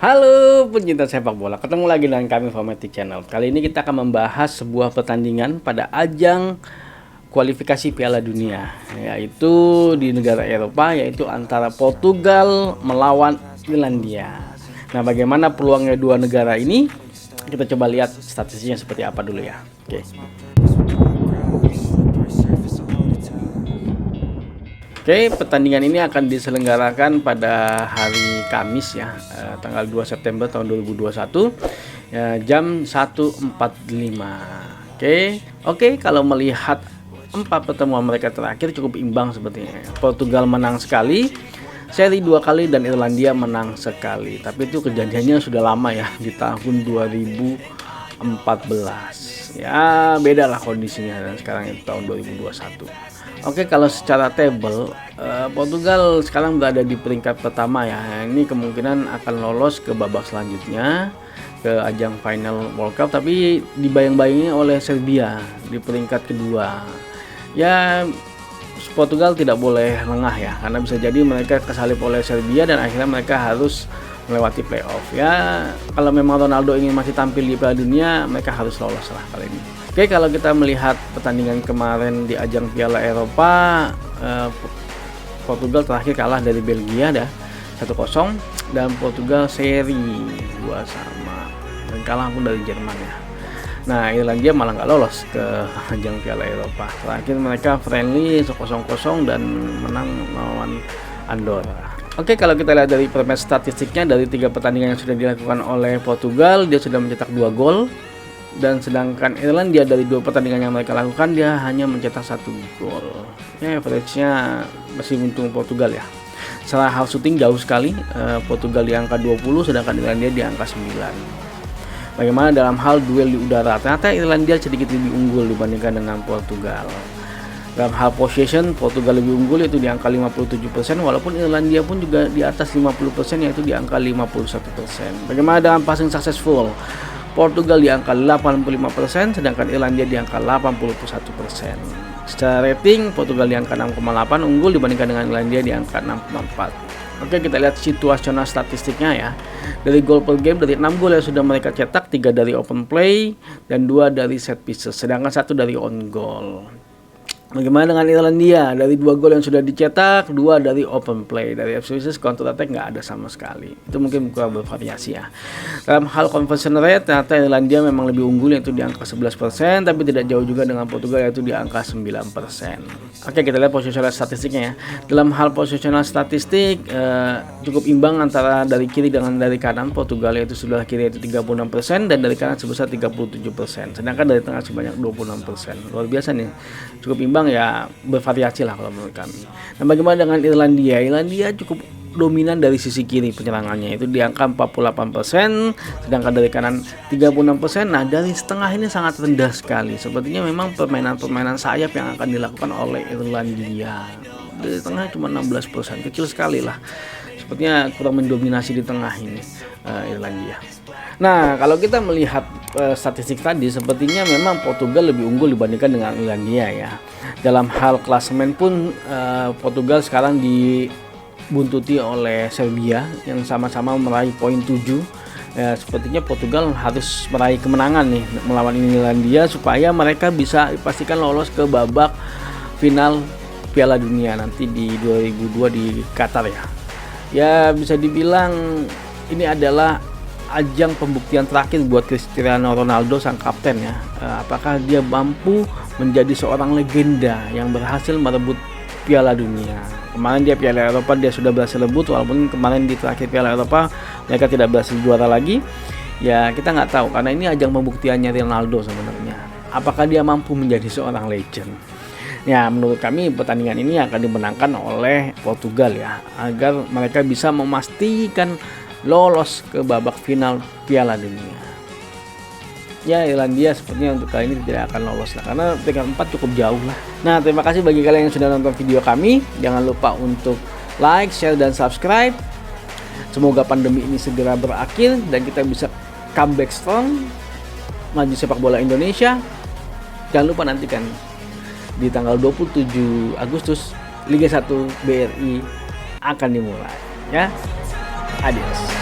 Halo pencinta sepak bola, ketemu lagi dengan kami Famatic Channel. Kali ini kita akan membahas sebuah pertandingan pada ajang kualifikasi Piala Dunia, yaitu di negara Eropa, yaitu antara Portugal melawan Irlandia. Nah, bagaimana peluangnya dua negara ini? Kita coba lihat statistiknya seperti apa dulu ya. Oke, pertandingan ini akan diselenggarakan pada hari Kamis ya, tanggal 2 September tahun 2021 ya, jam 1.45. Oke, kalau melihat 4 pertemuan mereka terakhir cukup imbang sepertinya. Portugal menang sekali, seri 2 kali, dan Irlandia menang sekali. Tapi itu kejadiannya sudah lama ya, di tahun 2014. Ya, beda lah kondisinya dan sekarang itu tahun 2021. Oke, kalau secara table, Portugal sekarang berada di peringkat pertama ya. Ini kemungkinan akan lolos ke babak selanjutnya, ke ajang final World Cup, tapi dibayang-bayangi oleh Serbia di peringkat kedua. Ya, Portugal tidak boleh lengah ya, karena bisa jadi mereka kesalip oleh Serbia dan akhirnya mereka harus melewati playoff. Ya, kalau memang Ronaldo ingin masih tampil di Piala Dunia, mereka harus lolos lah kali ini. Oke, kalau kita melihat pertandingan kemarin di ajang Piala Eropa, Portugal terakhir kalah dari Belgia dah 1-0, dan Portugal seri 2-2 dan kalah pun dari Jerman ya. Nah, Irlandia malah nggak lolos ke ajang Piala Eropa. Terakhir mereka friendly 0-0 dan menang melawan Andorra. Oke, kalau kita lihat dari permain statistiknya, dari 3 pertandingan yang sudah dilakukan oleh Portugal, dia sudah mencetak 2 gol. Dan sedangkan Irlandia dari 2 pertandingan yang mereka lakukan, dia hanya mencetak 1 gol. Ya, average-nya masih untung Portugal ya. Secara hal shooting jauh sekali, Portugal di angka 20, sedangkan Irlandia di angka 9. Bagaimana dalam hal duel di udara? Ternyata Irlandia sedikit lebih unggul dibandingkan dengan Portugal. Dalam hal possession, Portugal lebih unggul, yaitu di angka 57%, walaupun Irlandia pun juga di atas 50%, yaitu di angka 51%. Bagaimana dalam passing successful? Portugal di angka 85%, sedangkan Irlandia di angka 81%. Secara rating, Portugal di angka 6,8 unggul dibandingkan dengan Irlandia di angka 6,4. Oke, kita lihat situasional statistiknya ya. Dari gol per game, dari 6 gol yang sudah mereka cetak, 3 dari open play dan 2 dari set pieces, sedangkan 1 dari on goal. Bagaimana dengan Irlandia? Dari 2 gol yang sudah dicetak, 2 dari open play. Dari FCS counter attack nggak ada sama sekali. Itu mungkin kurang bervariasi ya. Dalam hal conversion rate, ternyata Irlandia memang lebih unggul, yaitu di angka 11%, tapi tidak jauh juga dengan Portugal, yaitu di angka 9%. Oke, kita lihat positional statistiknya ya. Dalam hal positional statistik, cukup imbang antara dari kiri dengan dari kanan. Portugal yaitu sebelah kiri yaitu 36%, dan dari kanan sebesar 37%. Sedangkan dari tengah sebanyak 26%. Luar biasa nih. Cukup imbang ya, bervariasi lah kalau menurut kami. Nah, bagaimana dengan Irlandia? Irlandia cukup dominan dari sisi kiri penyerangannya, itu di angka 48%, sedangkan dari kanan 36%. Nah, dari setengah ini sangat rendah sekali. Sepertinya memang permainan sayap yang akan dilakukan oleh Irlandia. Dari tengah cuma 16%, kecil sekali lah. Sepertinya kurang mendominasi di tengah ini Irlandia. Nah, kalau kita melihat statistik tadi, sepertinya memang Portugal lebih unggul dibandingkan dengan Irlandia ya. Dalam hal klasemen pun, Portugal sekarang dibuntuti oleh Serbia yang sama-sama meraih poin 7. Ya, sepertinya Portugal harus meraih kemenangan nih melawan Irlandia supaya mereka bisa dipastikan lolos ke babak final Piala Dunia nanti di 2002 di Qatar ya. Ya, bisa dibilang ini adalah ajang pembuktian terakhir buat Cristiano Ronaldo sang kapten ya. Apakah dia mampu menjadi seorang legenda yang berhasil merebut Piala Dunia. Kemarin dia Piala Eropa dia sudah berhasil rebut, walaupun kemarin di terakhir Piala Eropa mereka tidak berhasil juara lagi. Ya, kita nggak tahu karena ini ajang pembuktiannya Ronaldo sebenarnya. Apakah dia mampu menjadi seorang legend? Ya, menurut kami pertandingan ini akan dimenangkan oleh Portugal ya, agar mereka bisa memastikan lolos ke babak final Piala Dunia. Ya, Irlandia sepertinya untuk kali ini tidak akan lolos lah, karena peringkat 4 cukup jauh lah. Nah, terima kasih bagi kalian yang sudah nonton video kami. Jangan lupa untuk like, share, dan subscribe. Semoga pandemi ini segera berakhir dan kita bisa comeback strong, maju sepak bola Indonesia. Jangan lupa nantikan di tanggal 27 Agustus Liga 1 BRI akan dimulai ya. Adios.